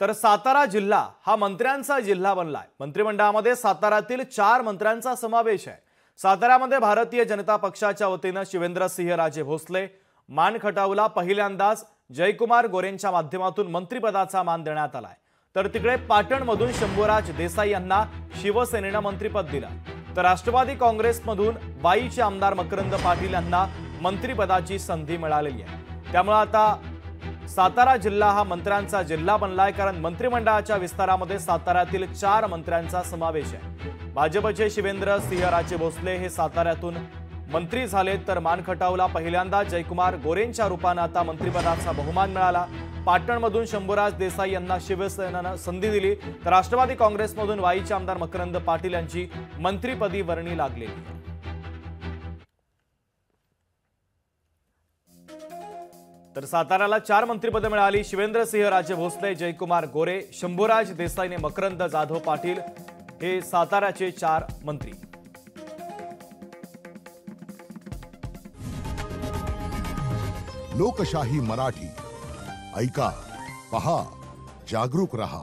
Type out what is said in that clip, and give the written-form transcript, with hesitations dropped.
तर सातारा जिल्हा हा मंत्र्यांचा जिल्हा बनलाय। मंत्रिमंडळामध्ये साताऱ्यातील 4 मंत्र्यांचा समावेश आहे। साताऱ्यामध्ये भारतीय जनता पक्षाच्या वतीने शिवेंद्रसिंहराजे भोसले, मान खटावला पहिल्यांदाच जयकुमार गोरेंच्या माध्यमातून मंत्रिपदाचा मान देण्यात आलाय। तर तिकडे पाटणमधून शंभूराज देसाई यांना शिवसेनेने मंत्रिपद दिलं। तर राष्ट्रवादी काँग्रेसमधून वाईचे आमदार मकरंद पाटील यांना मंत्रिपदाची संधी मिळालेली आहे। त्यामुळे आता सातारा जिल्हा हा मंत्र्यांचा जिल्हा बनलाय, कारण मंत्रिमंडळाच्या विस्तारामध्ये साताऱ्यातील 4 मंत्र्यांचा समावेश आहे। भाजपचे शिवेंद्रसिंहराजे भोसले हे साताऱ्यातून मंत्री झाले, तर मान खटावला पहिल्यांदा जयकुमार गोरेंच्या रूपाने आता मंत्रिपदाचा बहुमान मिळाला। पाटणमधून शंभूराज देसाई यांना शिवसेनेने संधी दिली, तर राष्ट्रवादी काँग्रेसमधून वाईचे आमदार मकरंद पाटील यांची मंत्रिपदी वर्णी लागलेली आहे। तर साताऱ्याला 4 मंत्रिपदे मिळाली। शिवेंद्रसिंहराजे भोसले, जयकुमार गोरे, शंभूराज देसाईने मकरंद जाधव पाटील हे साताऱ्याचे 4 मंत्री। लोकशाही मराठी ऐका, पहा, जागरूक रहा।